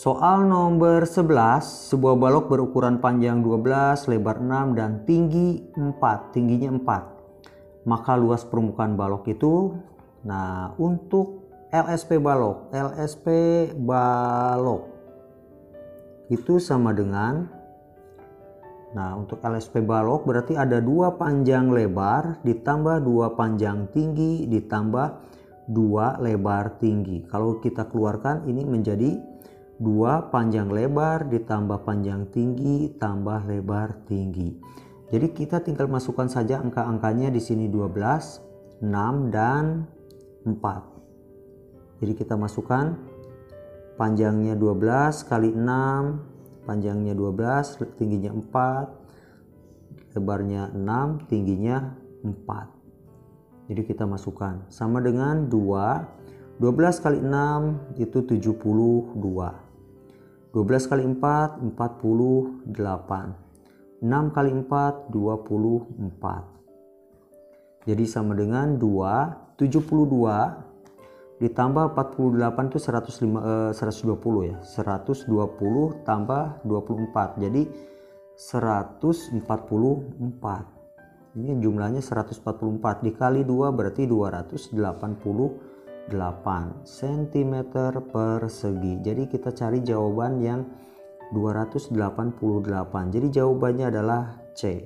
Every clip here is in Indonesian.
Soal nomor 11, sebuah balok berukuran panjang 12, lebar 6 dan tinggi 4, tingginya 4. Maka luas permukaan balok itu, nah untuk LSP balok itu sama dengan, nah untuk LSP balok berarti ada 2 panjang lebar ditambah 2 panjang tinggi ditambah 2 lebar tinggi. Kalau kita keluarkan ini menjadi 2 panjang lebar ditambah panjang tinggi tambah lebar tinggi. Jadi kita tinggal masukkan saja angka-angkanya di sini 12, 6 dan 4. Jadi kita masukkan panjangnya 12 kali 6, panjangnya 12, tingginya 4, lebarnya 6, tingginya 4. Jadi kita masukkan sama dengan 2, 12 kali 6 itu 72. 12 kali 4, 48. 6 kali 4, 24. Jadi sama dengan 2, 72 ditambah 48 itu 120 ya. 120 tambah 24. Jadi 144. Ini jumlahnya 144 dikali 2 berarti 288 cm persegi. Jadi kita cari jawaban yang 288. Jadi jawabannya adalah C.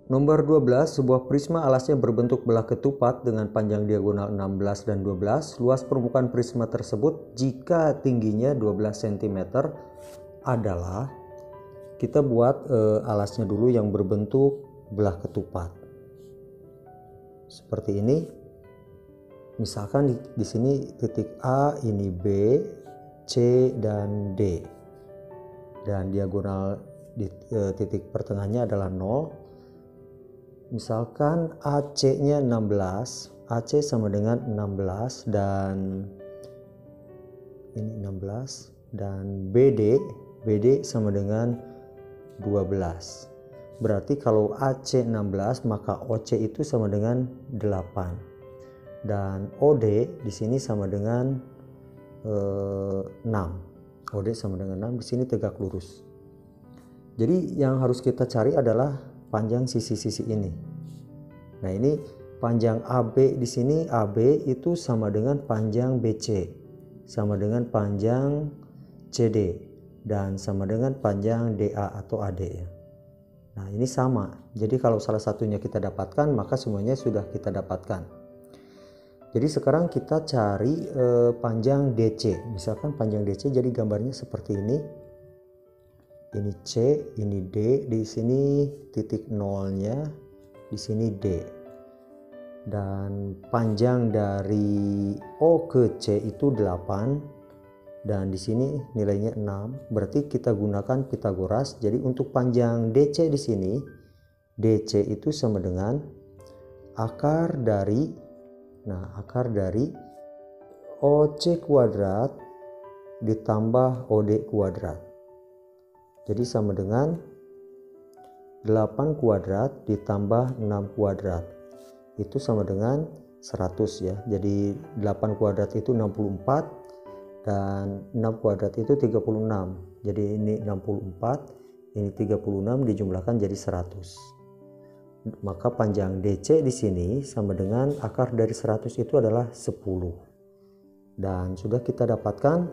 Nomor 12, sebuah prisma alasnya berbentuk belah ketupat dengan panjang diagonal 16 dan 12. Luas permukaan prisma tersebut jika tingginya 12 cm adalah, kita buat alasnya dulu yang berbentuk belah ketupat. Seperti ini. Misalkan di sini titik A, ini B, C dan D. Dan diagonal di titik pertengahnya adalah 0. Misalkan AC-nya 16, AC sama dengan 16 dan ini 16 dan BD sama dengan 12. Berarti kalau AC 16 maka OC itu sama dengan 8. Dan OD di sini sama dengan 6. OD sama dengan 6, di sini tegak lurus. Jadi yang harus kita cari adalah panjang sisi-sisi ini. Nah, ini panjang AB di sini, AB itu sama dengan panjang BC, sama dengan panjang CD dan sama dengan panjang DA atau AD ya. Nah, ini sama. Jadi kalau salah satunya kita dapatkan, maka semuanya sudah kita dapatkan. Jadi sekarang kita cari panjang DC. Misalkan panjang DC, jadi gambarnya seperti ini. Ini C, ini D, di sini titik nolnya, di sini D. Dan panjang dari O ke C itu 8 dan di sini nilainya 6. Berarti kita gunakan Pitagoras. Jadi untuk panjang DC di sini, DC itu sama dengan akar dari OC kuadrat ditambah OD kuadrat. Jadi sama dengan 8 kuadrat ditambah 6 kuadrat. Itu sama dengan 100 ya. Jadi 8 kuadrat itu 64 dan 6 kuadrat itu 36. Jadi ini 64, ini 36 dijumlahkan jadi 100. Maka panjang DC di sini sama dengan akar dari 100 itu adalah 10. Dan sudah kita dapatkan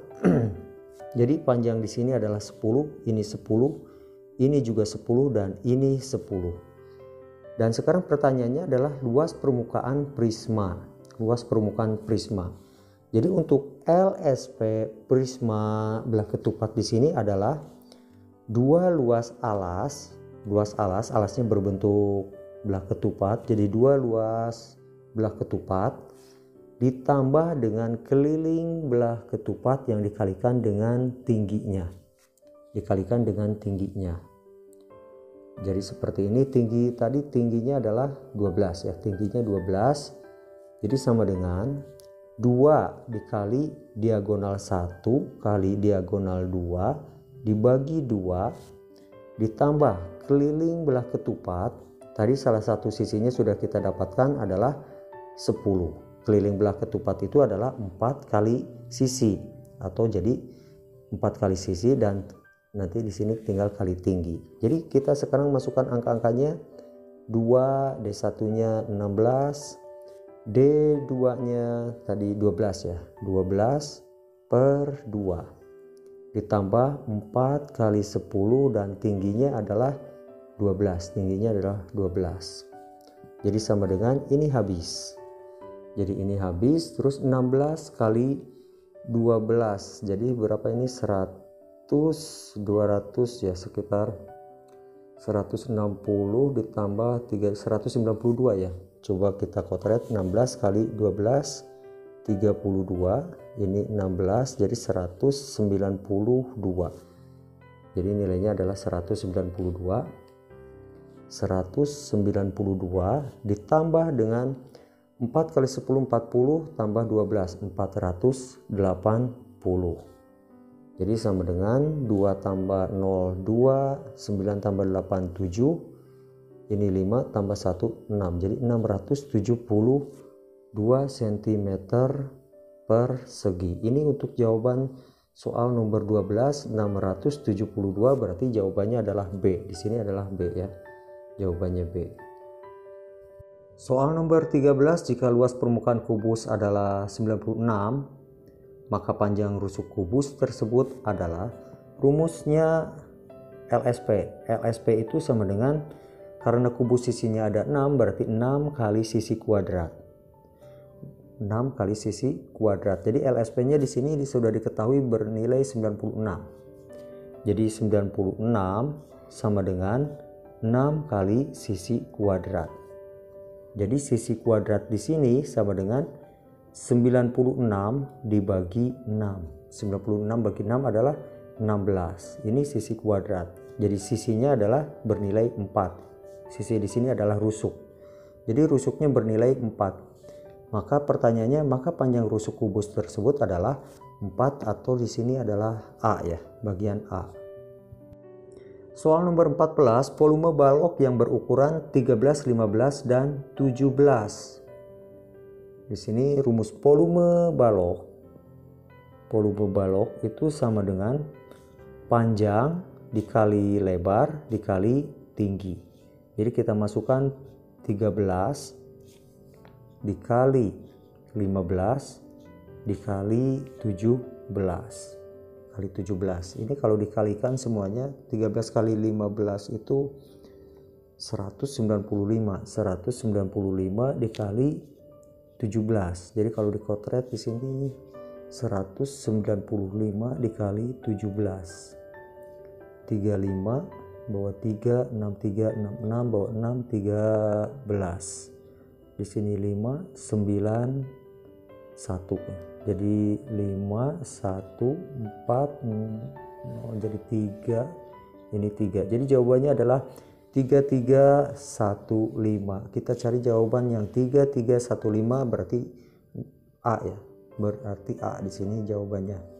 jadi panjang di sini adalah 10, ini 10, ini juga 10 dan ini 10. Dan sekarang pertanyaannya adalah luas permukaan prisma. Luas permukaan prisma. Jadi untuk LSP prisma belah ketupat di sini adalah 2 luas alas. Luas alas, alasnya berbentuk belah ketupat, jadi 2 luas belah ketupat ditambah dengan keliling belah ketupat yang dikalikan dengan tingginya. Jadi seperti ini, tingginya adalah 12 ya, tingginya 12. Jadi sama dengan 2 dikali diagonal 1 kali diagonal 2 dibagi 2 ditambah keliling belah ketupat. Tadi salah satu sisinya sudah kita dapatkan adalah 10. Keliling belah ketupat itu adalah 4 kali sisi, atau jadi 4 kali sisi dan nanti di sini tinggal kali tinggi. Jadi kita sekarang masukkan angka-angkanya. 2, D1-nya 16, D2-nya tadi 12 ya. 12 per 2 ditambah 4 kali 10 dan tingginya adalah 12. Tingginya adalah 12. Jadi sama dengan ini habis. Jadi ini habis, terus 16 kali 12. Jadi berapa ini? 200 ya, sekitar 160 ditambah 192 ya. Coba kita kotret. 16 kali 12 32, ini 16, jadi 192. Jadi nilainya adalah 192 ditambah dengan 4 kali 10 40 tambah 12 480. Jadi sama dengan 2 tambah 0 2, 9 tambah 8 7, ini 5 tambah 1 6, jadi 672 cm persegi. Ini untuk jawaban soal nomor 12, 672, berarti jawabannya adalah B. Di sini adalah B ya. Jawabannya B. Soal nomor 13, jika luas permukaan kubus adalah 96, maka panjang rusuk kubus tersebut adalah, rumusnya LSP. LSP itu sama dengan, karena kubus sisinya ada 6, berarti 6 kali sisi kuadrat. 6 kali sisi kuadrat. Jadi LSP-nya di sini sudah diketahui bernilai 96. Jadi 96 sama dengan 6 kali sisi kuadrat. Jadi sisi kuadrat di sini sama dengan 96 dibagi 6. 96 bagi 6 adalah 16. Ini sisi kuadrat. Jadi sisinya adalah bernilai 4. Sisi di sini adalah rusuk. Jadi rusuknya bernilai 4. Maka pertanyaannya, maka panjang rusuk kubus tersebut adalah 4 atau di sini adalah A ya, bagian A. Soal nomor 14, volume balok yang berukuran 13, 15 dan 17. Di sini rumus volume balok. Volume balok itu sama dengan panjang dikali lebar dikali tinggi. Jadi kita masukkan 13 dikali 15 dikali 17 kali 17. Ini kalau dikalikan semuanya 13 kali 15 itu 195. 195 dikali 17. Jadi kalau dikotret di sini 195 dikali 17. 35 bawah 3, 63, 66 bawah 6, 13. Di sini 5, 9, 1. Jadi 5, 1, 4, jadi 3, ini 3. Jadi jawabannya adalah 3315. Kita cari jawaban yang 3315, berarti A ya. Berarti A di sini jawabannya.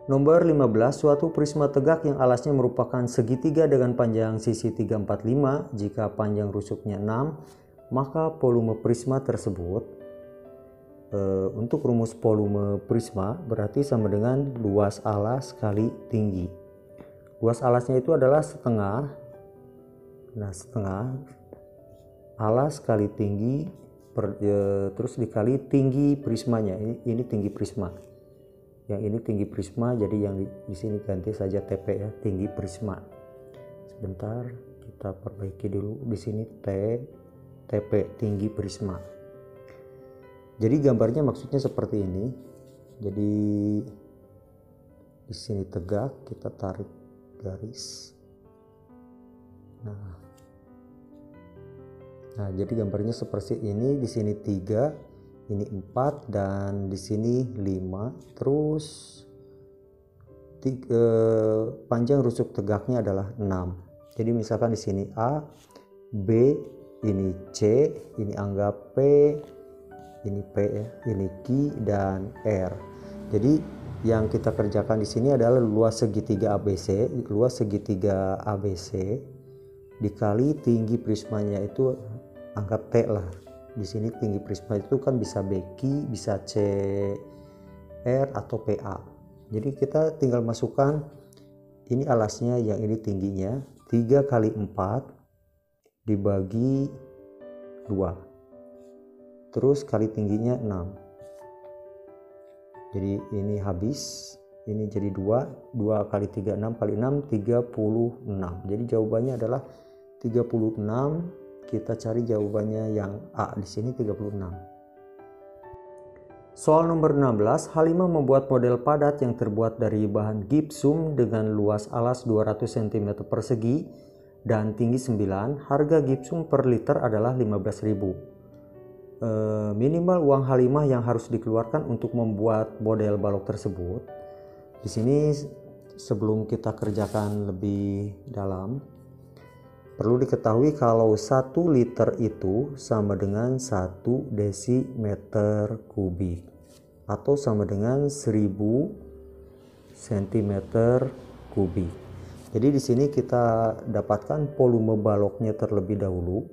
Nomor 15, suatu prisma tegak yang alasnya merupakan segitiga dengan panjang sisi 345, jika panjang rusuknya 6, maka volume prisma tersebut, untuk rumus volume prisma berarti sama dengan luas alas kali tinggi. Luas alasnya itu adalah setengah. Nah, setengah alas kali tinggi terus dikali tinggi prismanya. Ini tinggi prisma. Yang ini tinggi prisma, jadi yang di sini ganti saja TP ya, tinggi prisma. Sebentar kita perbaiki dulu di sini TP tinggi prisma. Jadi gambarnya maksudnya seperti ini. Jadi di sini tegak, kita tarik garis. Nah, jadi gambarnya seperti ini. Di sini 3, ini 4, dan di sini 5. Terus panjang rusuk tegaknya adalah 6. Jadi misalkan di sini A, B, ini C, ini anggap P, ini P ya, ini Q dan R. Jadi yang kita kerjakan di sini adalah luas segitiga ABC, dikali tinggi prismanya itu anggap T lah. Di sini tinggi prisma itu kan bisa BQ, bisa C R atau PA. Jadi kita tinggal masukkan ini alasnya, yang ini tingginya 3 kali 4 dibagi 2, terus kali tingginya 6. Jadi ini habis, ini jadi 2 kali 3, 6 kali 6, 36. Jadi jawabannya adalah 36. Kita cari jawabannya yang A di sini, 36. Soal nomor 16, Halimah membuat model padat yang terbuat dari bahan gipsum dengan luas alas 200 cm persegi dan tinggi 9. Harga gipsum per liter adalah 15.000. Minimal uang Halimah yang harus dikeluarkan untuk membuat model balok tersebut. Di sini sebelum kita kerjakan lebih dalam, perlu diketahui kalau 1 liter itu sama dengan 1 desimeter kubik atau sama dengan 1000 cm kubik. Jadi di sini kita dapatkan volume baloknya terlebih dahulu.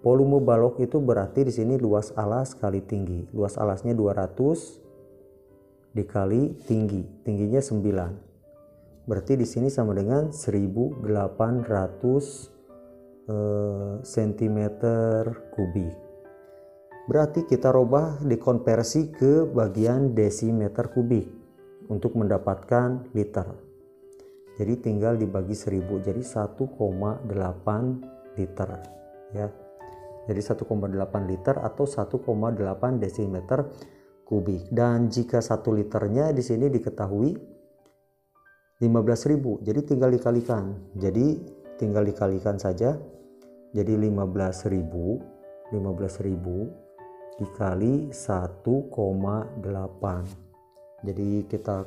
Volume balok itu berarti di sini luas alas kali tinggi. Luas alasnya 200 dikali tinggi. Tingginya 9. Berarti di sini sama dengan 1800 cm kubik. Berarti kita rubah dikonversi ke bagian desimeter kubik untuk mendapatkan liter. Jadi tinggal dibagi 1000, jadi 1,8 liter ya. Jadi 1,8 liter atau 1,8 desimeter kubik. Dan jika 1 liternya di sini diketahui 15.000, jadi tinggal dikalikan. Jadi tinggal dikalikan saja. Jadi 15.000 dikali 1,8. Jadi kita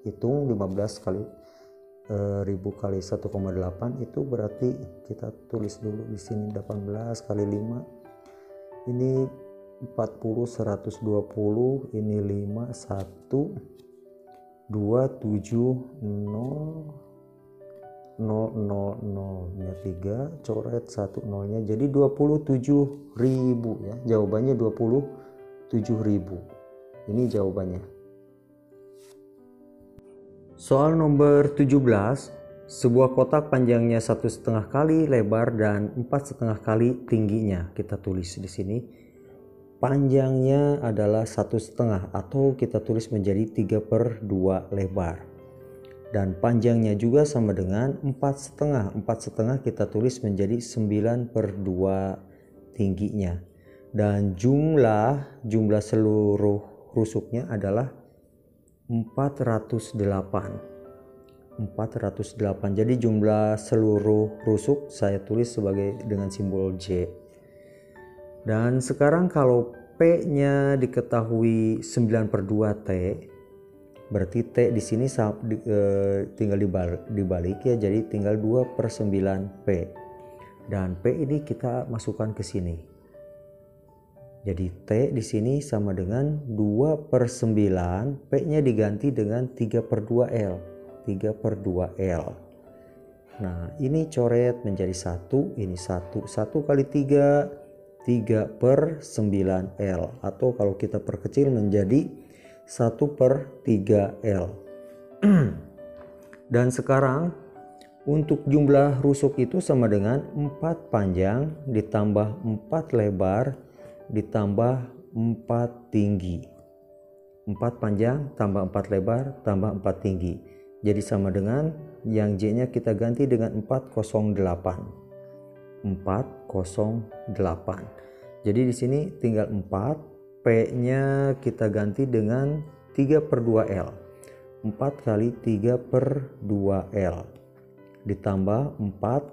hitung 15 kali 1000 kali 1,8 itu berarti kita tulis dulu di sini 18 kali 5. Ini 40 120, ini 5 1 2 7 0 nya 3, coret 1 0-nya, jadi 27.000 ya. Jawabannya 27.000. Ini jawabannya. Soal nomor 17, sebuah kotak panjangnya 1,5 kali lebar dan 4,5 kali tingginya. Kita tulis di sini. Panjangnya adalah 1,5 atau kita tulis menjadi 3/2 lebar. Dan panjangnya juga sama dengan 4,5. 4,5 kita tulis menjadi 9/2 tingginya. Dan jumlah seluruh rusuknya adalah 408. Jadi jumlah seluruh rusuk saya tulis sebagai dengan simbol J. Dan sekarang kalau P-nya diketahui 9/2 T, berarti T di sini tinggal dibalik ya, jadi tinggal 2/9 P. Dan P ini kita masukkan ke sini. Jadi T di sini sama dengan 2/9, P-nya diganti dengan 3/2 L. 3/2 L. Nah, ini coret menjadi 1, ini 1. 1 kali 3, 3/9 L. Atau kalau kita perkecil menjadi 1/3 L. Dan sekarang untuk jumlah rusuk itu sama dengan 4 panjang ditambah 4 lebar ditambah 4 tinggi. 4 panjang tambah 4 lebar tambah 4 tinggi. Jadi sama dengan yang J-nya kita ganti dengan 408. 408. Jadi di sini tinggal 4. P-nya kita ganti dengan 3/2 L. 4 kali 3/2 L. Ditambah 4,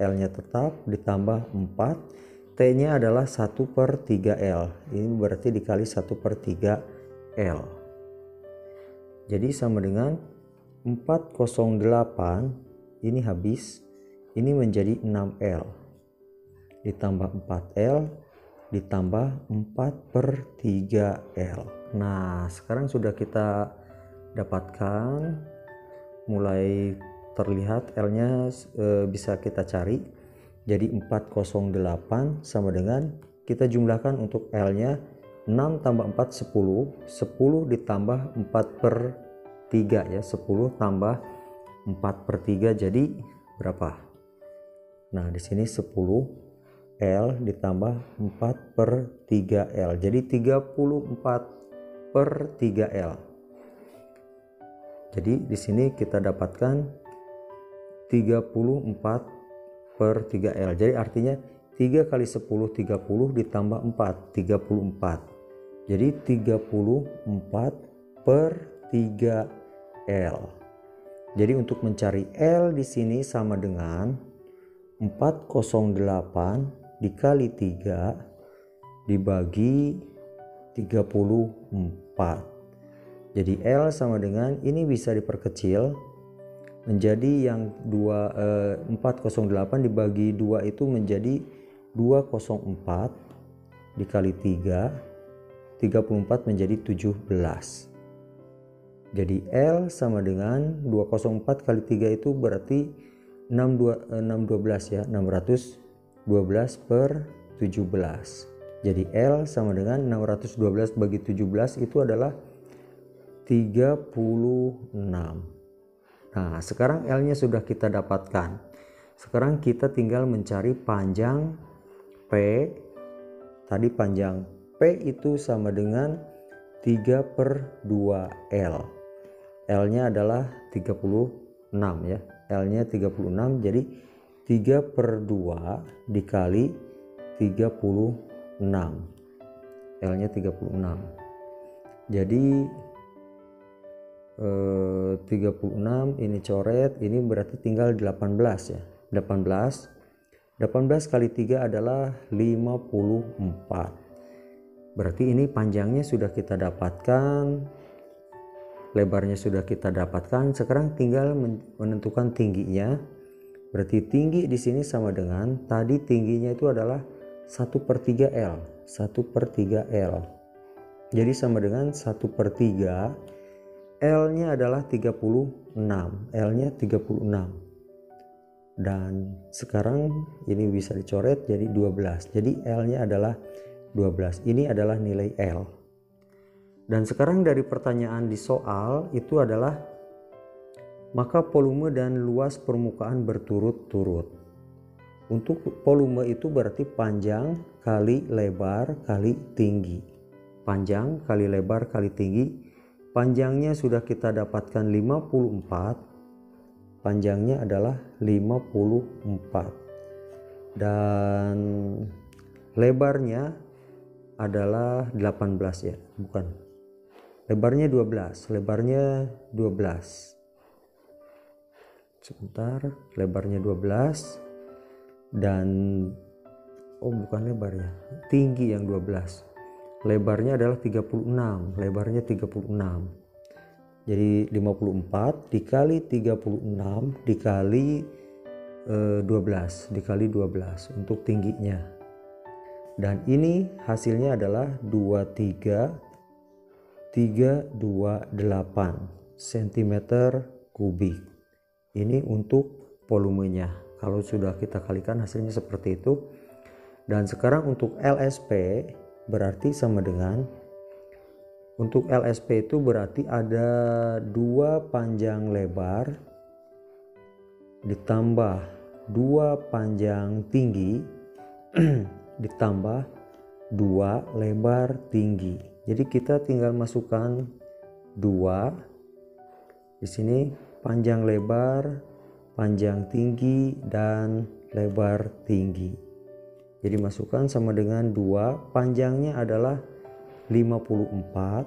L-nya tetap, ditambah 4. T-nya adalah 1/3 L. Ini berarti dikali 1/3 L. Jadi sama dengan 408, ini habis, ini menjadi 6L. Ditambah 4L, ditambah 4/3 L. Nah, sekarang sudah kita dapatkan, mulai terlihat L-nya bisa kita cari. Jadi 408 sama dengan, kita jumlahkan untuk L-nya 6 tambah 4 10, 10 ditambah 4/3 ya, 10 tambah 4/3 jadi berapa? Nah di sini 10 L ditambah 4/3 L, jadi 34/3 L. Jadi di sini kita dapatkan 34/3 L. Jadi artinya 3 kali 10 30 ditambah 4 34. Jadi 34/3 L. Jadi untuk mencari L di sini sama dengan 408 dikali 3 dibagi 34. Jadi L sama dengan, ini bisa diperkecil menjadi yang 408 dibagi 2 itu menjadi 204 dikali 3, 34 menjadi 17. Jadi L sama dengan 204 kali 3 itu berarti 612 ya, 612/17. Jadi L sama dengan 612 bagi 17 itu adalah 36. Nah sekarang L-nya sudah kita dapatkan. Sekarang kita tinggal mencari panjang P. Tadi panjang P itu sama dengan 3/2L. L-nya adalah 36 ya. L-nya 36, jadi 3/2 dikali 36. L-nya 36. Jadi 36 ini coret, ini berarti tinggal 18 ya. 18 kali 3 adalah 54. Berarti ini panjangnya sudah kita dapatkan, lebarnya sudah kita dapatkan. Sekarang tinggal menentukan tingginya. Berarti tinggi di sini sama dengan tadi tingginya itu adalah 1/3 L. 1/3 L. Jadi sama dengan 1/3. L-nya adalah 36. L-nya 36. Dan sekarang ini bisa dicoret jadi 12. Jadi L-nya adalah 12. Ini adalah nilai L. Dan sekarang dari pertanyaan di soal itu adalah maka volume dan luas permukaan berturut-turut. Untuk volume itu berarti panjang kali lebar kali tinggi. Panjang kali lebar kali tinggi. Panjangnya sudah kita dapatkan 54. Panjangnya adalah 54. Dan lebarnya adalah 18 ya, bukan. Lebarnya 12, lebarnya 12. Sebentar, lebarnya 12 dan bukan lebar ya, tinggi yang 12. Lebarnya adalah 36, lebarnya 36. Jadi 54 dikali 36 dikali 12 dikali 12 untuk tingginya. Dan ini hasilnya adalah 23,328 cm kubik. Ini untuk volumenya. Kalau sudah kita kalikan hasilnya seperti itu. Dan sekarang untuk LSP berarti sama dengan, untuk LSP itu berarti ada 2 panjang lebar ditambah 2 panjang tinggi ditambah 2 lebar tinggi. Jadi kita tinggal masukkan 2 di sini, panjang lebar, panjang tinggi dan lebar tinggi. Jadi masukkan sama dengan 2, panjangnya adalah 54,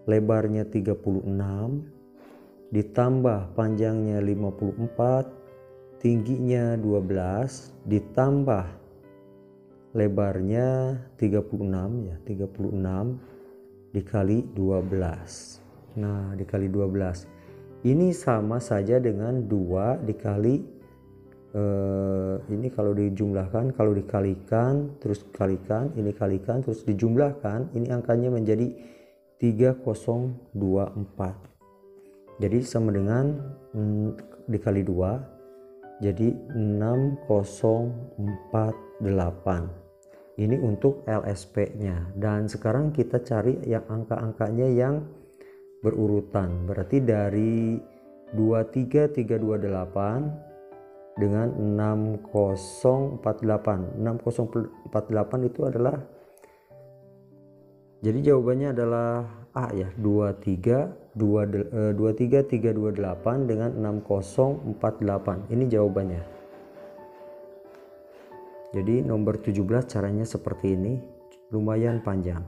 lebarnya 36 ditambah panjangnya 54, tingginya 12 ditambah lebarnya 36 ya, 36 dikali 12. Nah, dikali 12. Ini sama saja dengan 2 dikali ini kalau dijumlahkan, kalau dikalikan, terus kalikan, ini kalikan, terus dijumlahkan, ini angkanya menjadi 3024. Jadi sama dengan dikali 2, jadi 6048. Ini untuk LSP-nya. Dan sekarang kita cari yang angka-angkanya yang berurutan. Berarti dari 23328 dengan 6048. 6048 itu adalah, jadi jawabannya adalah A ya, 23328 dengan 6048. Ini jawabannya. Jadi nomor 17 caranya seperti ini, lumayan panjang.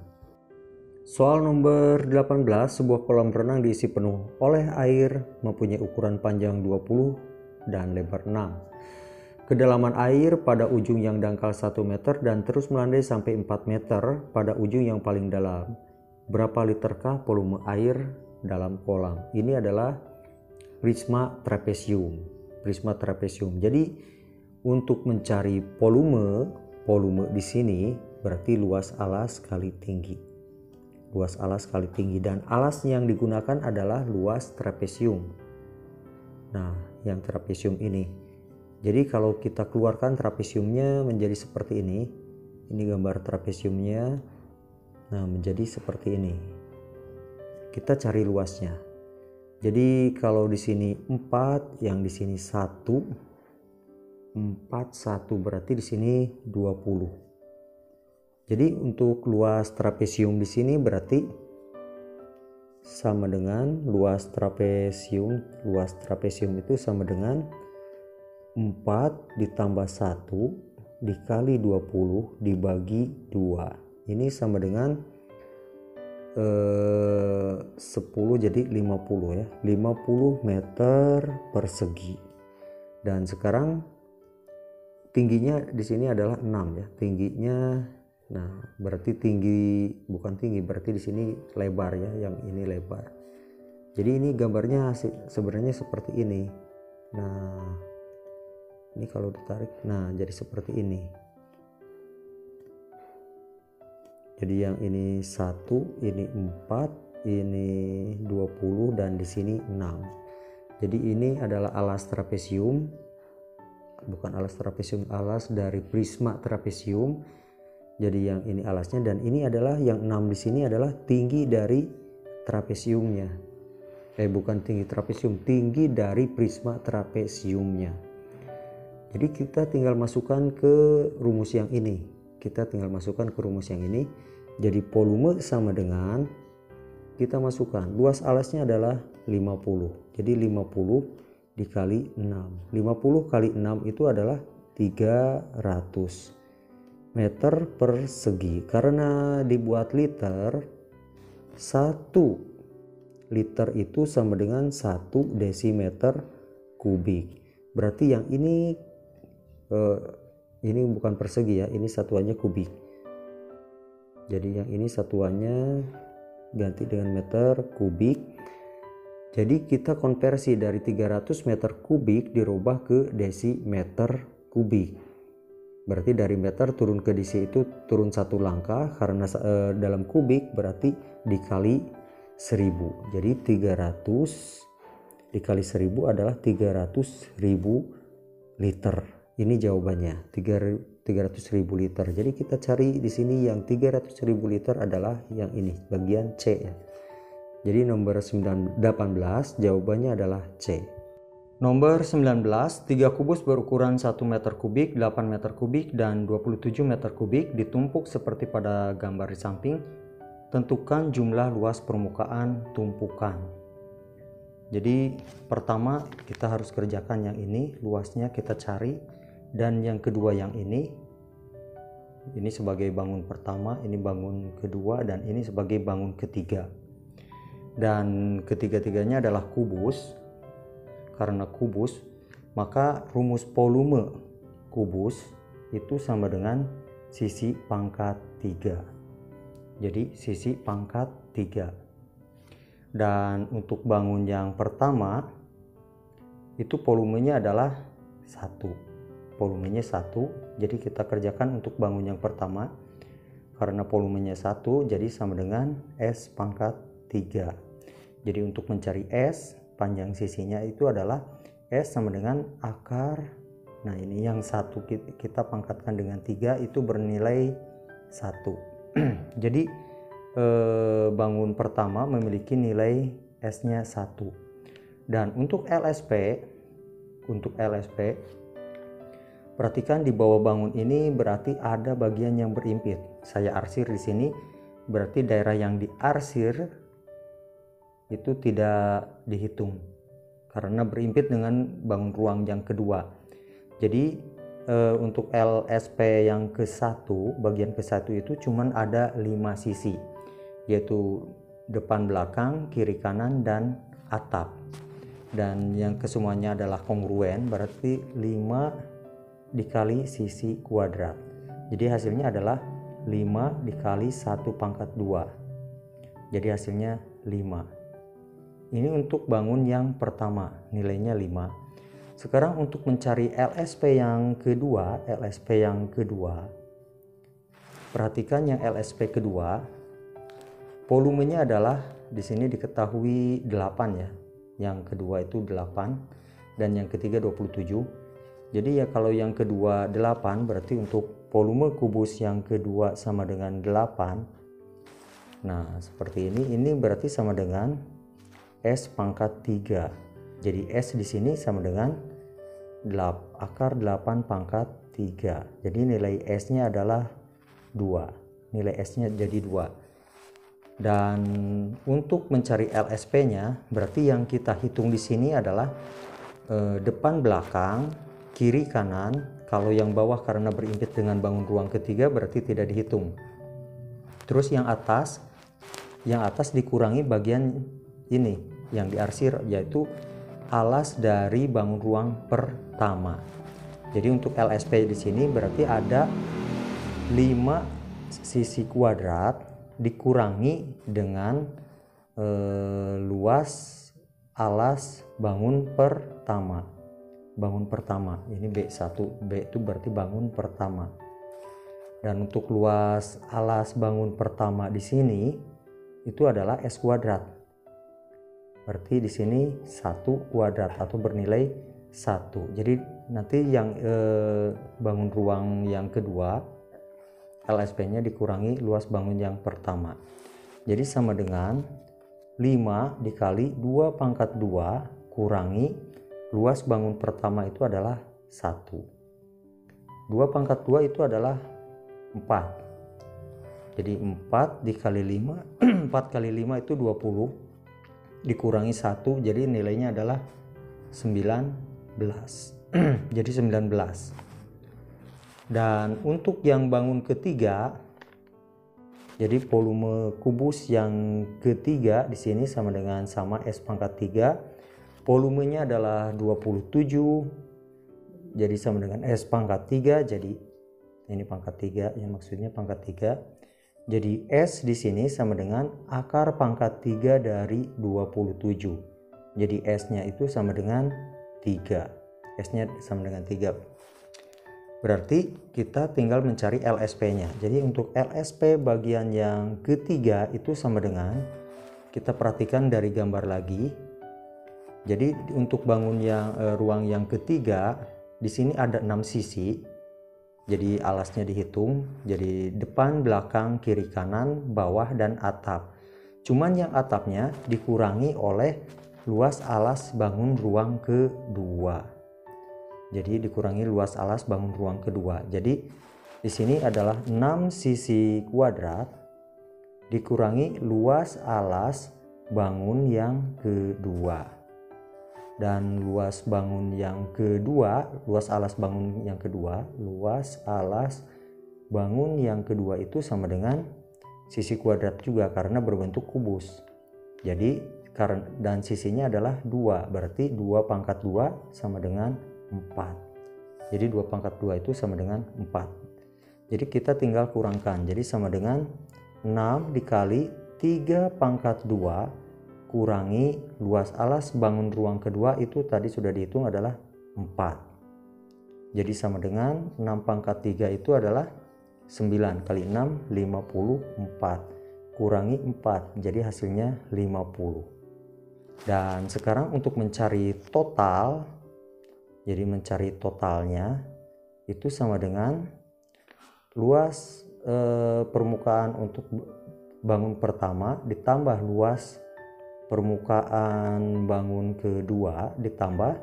Soal nomor 18, sebuah kolam renang diisi penuh oleh air mempunyai ukuran panjang 20 dan lebar 6. Kedalaman air pada ujung yang dangkal 1 meter dan terus melandai sampai 4 meter pada ujung yang paling dalam. Berapa literkah volume air dalam kolam? Ini adalah prisma trapesium. Prisma trapesium. Jadi untuk mencari volume di sini berarti luas alas kali tinggi. Luas alas kali tinggi, dan alas yang digunakan adalah luas trapesium. Nah, yang trapesium ini. Jadi kalau kita keluarkan trapesiumnya menjadi seperti ini. Ini gambar trapesiumnya. Nah, menjadi seperti ini. Kita cari luasnya. Jadi kalau di sini 4, yang di sini 1. 41 berarti di sini 20. Jadi untuk luas trapesium di sini berarti sama dengan luas trapesium. Luas trapesium itu sama dengan 4 ditambah 1 dikali 20 dibagi 2. Ini sama dengan 10, jadi 50 ya. 50 meter persegi. Dan sekarang tingginya di sini adalah 6 ya. Tingginya, nah berarti tinggi, bukan tinggi, berarti di sini lebar ya, yang ini lebar. Jadi ini gambarnya sebenarnya seperti ini. Nah, ini kalau ditarik, nah jadi seperti ini. Jadi yang ini 1, ini 4, ini 20, dan di sini 6. Jadi ini adalah alas trapesium, bukan alas trapesium, alas dari prisma trapesium. Jadi yang ini alasnya, dan ini adalah yang 6 di sini adalah tinggi dari trapesiumnya. Bukan tinggi trapesium, tinggi dari prisma trapesiumnya. Jadi kita tinggal masukkan ke rumus yang ini. Jadi volume sama dengan, kita masukkan luas alasnya adalah 50. Jadi 50 dikali 6. 50 kali 6 itu adalah 300 meter persegi. Karena dibuat liter, 1 liter itu sama dengan 1 desimeter kubik. Berarti yang ini bukan persegi ya, ini satuannya kubik. Jadi yang ini satuannya ganti dengan meter kubik. Jadi kita konversi dari 300 meter kubik dirubah ke desimeter kubik. Berarti dari meter turun ke desi itu turun 1 langkah, karena dalam kubik berarti dikali 1000. Jadi 300 dikali 1000 adalah 300.000 liter. Ini jawabannya, 300.000 liter. Jadi kita cari di sini yang 300.000 liter adalah yang ini, bagian C ya. Jadi nomor 18 jawabannya adalah C. Nomor 19, 3 kubus berukuran 1 meter kubik, 8 meter kubik, dan 27 meter kubik ditumpuk seperti pada gambar di samping. Tentukan jumlah luas permukaan tumpukan. Jadi pertama kita harus kerjakan yang ini, luasnya kita cari, dan yang kedua yang ini sebagai bangun pertama, ini bangun kedua, dan ini sebagai bangun ketiga. Dan ketiga-tiganya adalah kubus. Karena kubus, maka rumus volume kubus itu sama dengan sisi pangkat 3. Jadi sisi pangkat 3. Dan untuk bangun yang pertama itu volumenya adalah 1. Volumenya 1. Jadi kita kerjakan untuk bangun yang pertama. Karena volumenya 1, jadi sama dengan S pangkat 3. Jadi untuk mencari S, panjang sisinya itu adalah S sama dengan akar. Nah ini yang 1 kita pangkatkan dengan 3 itu bernilai 1. Jadi bangun pertama memiliki nilai S-nya 1. Dan untuk LSP, perhatikan di bawah bangun ini berarti ada bagian yang berimpit. Saya arsir di sini, berarti daerah yang diarsir itu tidak dihitung karena berimpit dengan bangun ruang yang kedua. Jadi untuk LSP yang ke-1, bagian ke-1 itu cuman ada 5 sisi, yaitu depan belakang, kiri kanan, dan atap. Dan yang kesemuanya adalah kongruen, berarti 5 dikali sisi kuadrat. Jadi hasilnya adalah 5 dikali 1 pangkat 2. Jadi hasilnya 5. Ini untuk bangun yang pertama, nilainya 5. Sekarang untuk mencari LSP yang kedua, perhatikan yang LSP kedua, volumenya adalah di sini diketahui 8 ya. Yang kedua itu 8 dan yang ketiga 27. Jadi ya kalau yang kedua 8 berarti untuk volume kubus yang kedua sama dengan 8. Nah, seperti ini berarti sama dengan S pangkat 3. Jadi S di sini sama dengan akar 8 pangkat 3. Jadi nilai S-nya adalah 2. Nilai S-nya jadi 2. Dan untuk mencari LSP-nya, berarti yang kita hitung di sini adalah depan belakang, kiri kanan. Kalau yang bawah karena berimpit dengan bangun ruang ketiga berarti tidak dihitung. Terus yang atas dikurangi bagian ini yang diarsir, yaitu alas dari bangun ruang pertama. Jadi untuk LSP di sini berarti ada 5 sisi kuadrat dikurangi dengan luas alas bangun pertama. Ini B1, B itu berarti bangun pertama. Dan untuk luas alas bangun pertama di sini itu adalah S kuadrat. Berarti di sini 1 kuadrat atau bernilai 1. Jadi nanti yang bangun ruang yang kedua LSP-nya dikurangi luas bangun yang pertama. Jadi sama dengan 5 dikali 2 pangkat 2 kurangi luas bangun pertama itu adalah 1. 2 pangkat 2 itu adalah 4. Jadi 4 dikali 5, 4 kali 5 itu 20. Dikurangi 1, jadi nilainya adalah 19. Jadi 19. Dan untuk yang bangun ketiga, jadi volume kubus yang ketiga di sini sama S pangkat 3. Volumenya adalah 27. Jadi sama dengan S pangkat 3. Jadi ini pangkat 3, yang maksudnya pangkat 3. Jadi S di sini sama dengan akar pangkat 3 dari 27. Jadi S-nya itu sama dengan 3. S-nya sama dengan 3. Berarti kita tinggal mencari LSP-nya. Jadi untuk LSP bagian yang ketiga itu sama dengan, kita perhatikan dari gambar lagi. Jadi untuk bangun yang ruang yang ketiga, di sini ada 6 sisi. Jadi alasnya dihitung. Jadi depan, belakang, kiri, kanan, bawah, dan atap. Cuman yang atapnya dikurangi oleh luas alas bangun ruang kedua. Jadi dikurangi luas alas bangun ruang kedua. Jadi di sini adalah 6 sisi kuadrat dikurangi luas alas bangun yang kedua. Dan luas bangun yang kedua, luas alas bangun yang kedua itu sama dengan sisi kuadrat juga karena berbentuk kubus. Jadi dan sisinya adalah 2, berarti 2 pangkat 2 sama dengan 4. Jadi 2 pangkat 2 itu sama dengan 4. Jadi kita tinggal kurangkan. Jadi sama dengan 6 dikali 3 pangkat 2 kurangi luas alas bangun ruang kedua itu tadi sudah dihitung adalah 4. Jadi sama dengan 6 pangkat 3 itu adalah 9 kali 6 54 kurangi 4. Jadi hasilnya 50. Dan sekarang untuk mencari total, jadi mencari totalnya itu sama dengan luas permukaan untuk bangun pertama ditambah luas permukaan bangun kedua ditambah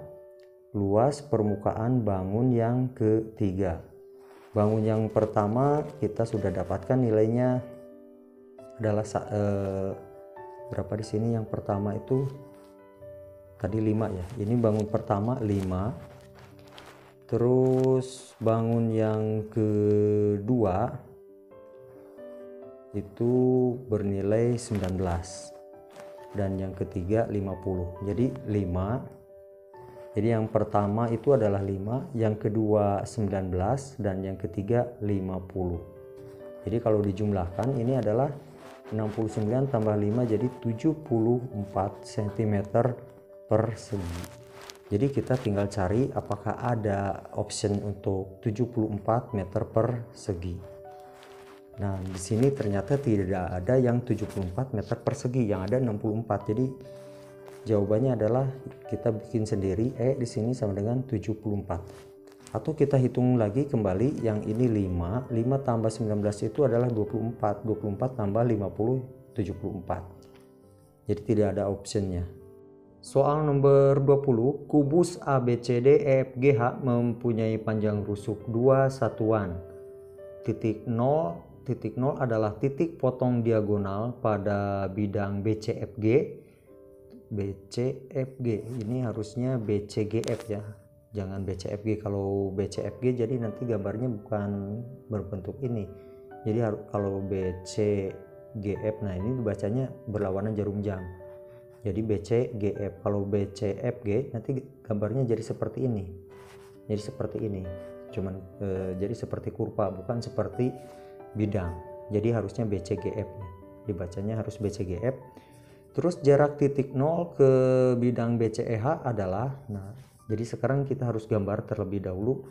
luas permukaan bangun yang ketiga. Bangun yang pertama kita sudah dapatkan nilainya adalah berapa di sini? Yang pertama itu tadi 5 ya. Ini bangun pertama 5. Terus bangun yang kedua itu bernilai 19 dan yang ketiga 50. Jadi 5. Jadi yang pertama itu adalah 5, yang kedua 19 dan yang ketiga 50. Jadi kalau dijumlahkan ini adalah 69 tambah 5 jadi 74 cm persegi. Jadi kita tinggal cari apakah ada option untuk 74 meter persegi. Nah, di sini ternyata tidak ada yang 74 meter persegi, yang ada 64. Jadi jawabannya adalah kita bikin sendiri, di sini sama dengan 74. Atau kita hitung lagi kembali, yang ini 5 tambah 19 itu adalah 24 tambah 50 74. Jadi tidak ada optionnya. Soal nomor 20, kubus ABCDEFGH mempunyai panjang rusuk 2 satuan. Titik 0 adalah titik potong diagonal pada bidang BCFG. Ini harusnya BCGF ya, jangan BCFG. Kalau BCFG jadi nanti gambarnya bukan berbentuk ini. Jadi kalau BCGF, nah ini dibacanya berlawanan jarum jam. Jadi BCGF. Kalau BCFG nanti gambarnya jadi seperti ini. Jadi seperti ini. Cuman jadi seperti kurva, bukan seperti bidang. Jadi harusnya BCGF ya. Dibacanya harus BCGF. Terus jarak titik 0 ke bidang BCEH adalah, nah, jadi sekarang kita harus gambar terlebih dahulu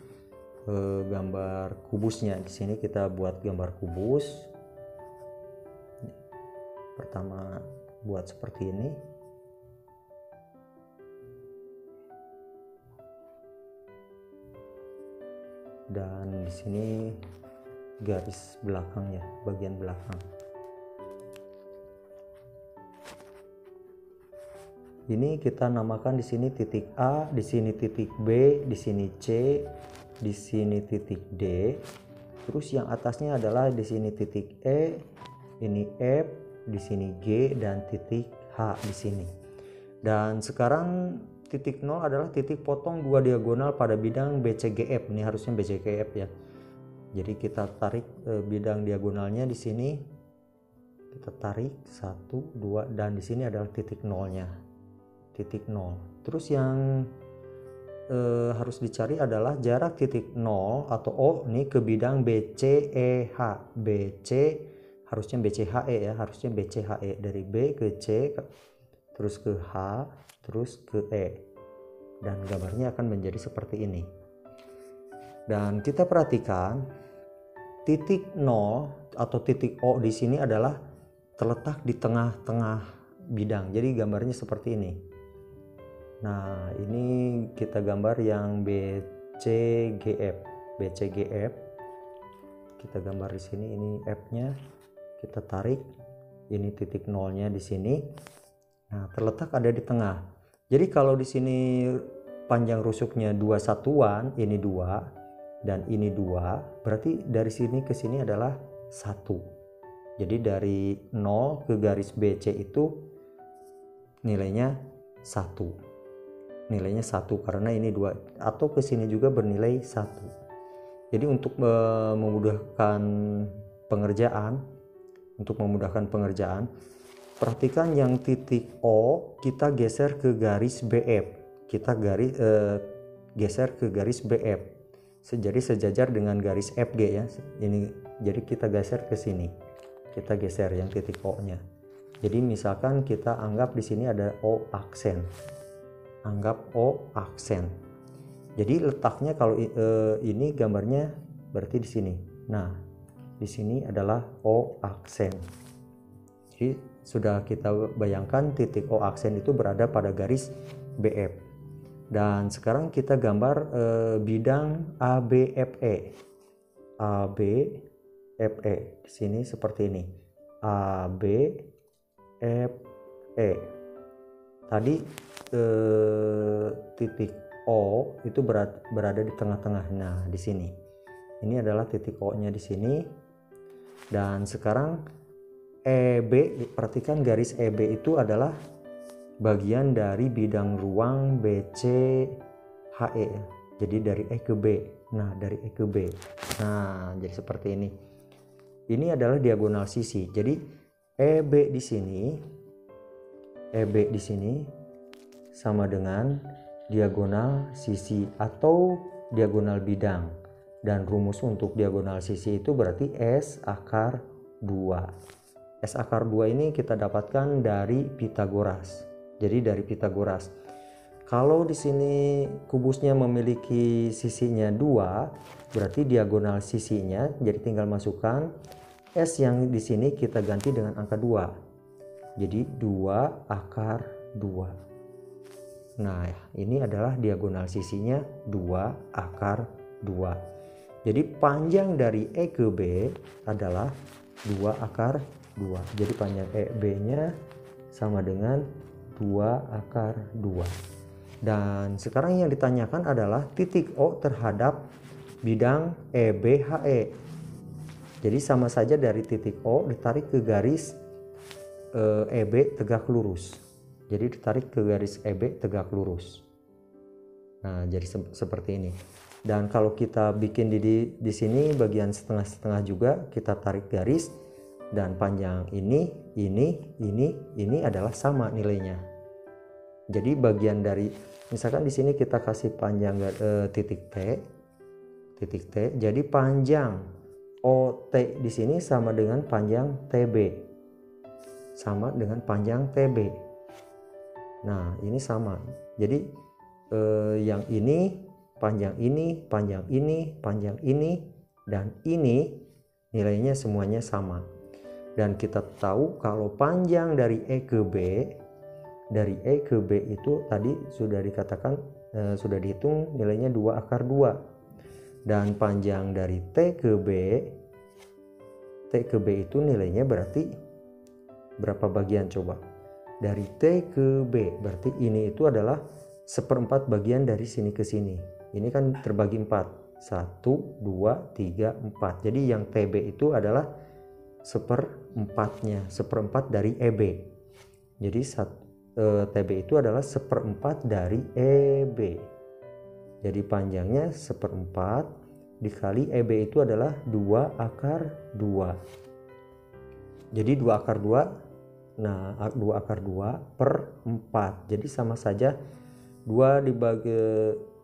gambar kubusnya. Di sini kita buat gambar kubus. Pertama buat seperti ini. Dan di sini garis belakang ya, bagian belakang. Ini kita namakan di sini titik A, di sini titik B, di sini C, di sini titik D. Terus yang atasnya adalah di sini titik E, ini F, di sini G dan titik H di sini. Dan sekarang titik 0 adalah titik potong dua diagonal pada bidang BCGF. Ini harusnya BCGF ya. Jadi kita tarik bidang diagonalnya di sini. Kita tarik 1, 2 dan di sini adalah titik nolnya. Titik 0. Terus yang harus dicari adalah jarak titik 0 atau O ini ke bidang BCEH. BC harusnya BCHE ya, harusnya BCHE dari B ke C terus ke H terus ke E. Dan gambarnya akan menjadi seperti ini. Dan kita perhatikan titik 0 atau titik O di sini adalah terletak di tengah-tengah bidang. Jadi gambarnya seperti ini. Nah, ini kita gambar yang BCGF. BCGF. Kita gambar di sini, ini F-nya. Kita tarik. Ini titik nolnya di sini. Nah, terletak ada di tengah. Jadi kalau di sini panjang rusuknya 2 satuan, ini 2 dan ini 2, berarti dari sini ke sini adalah 1. Jadi dari 0 ke garis BC itu nilainya 1. Nilainya 1 karena ini 2, atau ke sini juga bernilai 1. Jadi untuk memudahkan pengerjaan, perhatikan yang titik O kita geser ke garis BF. Kita geser ke garis BF. Jadi sejajar dengan garis FG ya. Ini jadi kita geser ke sini. Kita geser yang titik O-nya. Jadi misalkan kita anggap di sini ada O aksen. Anggap O aksen. Jadi letaknya kalau ini gambarnya berarti di sini. Nah, di sini adalah O aksen. Jadi sudah kita bayangkan titik O aksen itu berada pada garis BF. Dan sekarang kita gambar bidang ABFE. AB FE. Di sini seperti ini. AB, FE. Tadi titik O itu berada di tengah-tengah. Nah, di sini. Ini adalah titik O-nya di sini. Dan sekarang EB, perhatikan garis EB itu adalah bagian dari bidang ruang BCHE. Jadi dari E ke B. Nah, dari E ke B. Nah, jadi seperti ini. Ini adalah diagonal sisi. Jadi EB di sini sama dengan diagonal sisi atau diagonal bidang. Dan rumus untuk diagonal sisi itu berarti S akar 2. S akar 2 ini kita dapatkan dari Pitagoras. Jadi dari Pitagoras. Kalau di sini kubusnya memiliki sisinya 2, berarti diagonal sisinya, jadi tinggal masukkan S yang di sini kita ganti dengan angka 2. Jadi 2 akar 2. Nah, ini adalah diagonal sisinya 2 akar 2. Jadi panjang dari E ke B adalah 2 akar 2. Jadi panjang EB-nya sama dengan 2 akar 2. Dan sekarang yang ditanyakan adalah titik O terhadap bidang EBHE. Jadi sama saja dari titik O ditarik ke garis EB tegak lurus. Jadi ditarik ke garis EB tegak lurus. Nah, jadi seperti ini. Dan kalau kita bikin di sini bagian setengah-setengah juga kita tarik garis, dan panjang ini adalah sama nilainya. Jadi bagian dari, misalkan di sini kita kasih panjang titik T, jadi panjang OT di sini sama dengan panjang TB, sama dengan panjang TB. Nah, ini sama. Jadi yang ini panjang ini, panjang ini, panjang ini, dan ini nilainya semuanya sama. Dan kita tahu kalau panjang dari E ke B, dari E ke B itu tadi sudah dikatakan, sudah dihitung nilainya 2 akar 2. Dan panjang dari T ke B itu nilainya berarti berapa bagian coba? Dari T ke B, berarti ini itu adalah 1/4 bagian dari sini ke sini. Ini kan terbagi 4. 1, 2, 3, 4. Jadi yang TB itu adalah 1/4-nya, 1/4 dari EB. Jadi TB itu adalah 1/4 dari EB. Jadi panjangnya 1/4 dikali EB itu adalah 2 akar 2. Jadi 2 akar 2. Nah, 2 akar 2 per 4. Jadi sama saja 2 dibagi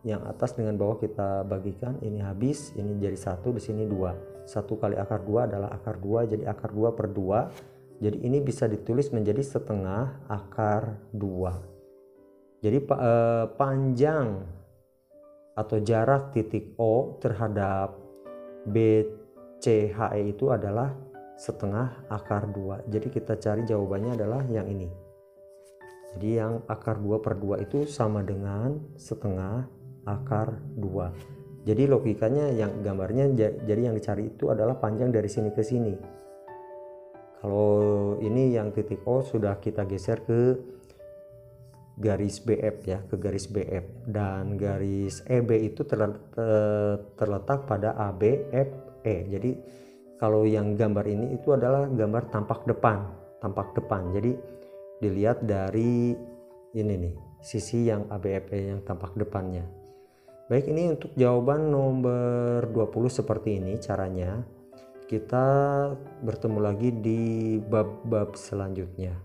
yang atas dengan bawah kita bagikan, ini habis, ini jadi 1, di sini 2. 1 kali akar 2 adalah akar 2, jadi akar 2 per 2. Jadi ini bisa ditulis menjadi setengah akar 2. Jadi panjang atau jarak titik O terhadap BCHE itu adalah setengah akar 2. Jadi kita cari jawabannya adalah yang ini. Jadi yang akar 2 per 2 itu sama dengan setengah akar 2. Jadi logikanya yang gambarnya, jadi yang dicari itu adalah panjang dari sini ke sini. Kalau ini yang titik O sudah kita geser ke garis BF ya, ke garis BF, dan garis EB itu terletak pada ABFE. Jadi kalau yang gambar ini itu adalah gambar tampak depan. Jadi dilihat dari ini nih, sisi yang ABFE yang tampak depannya. Baik, ini untuk jawaban nomor 20 seperti ini caranya. Kita bertemu lagi di bab-bab selanjutnya.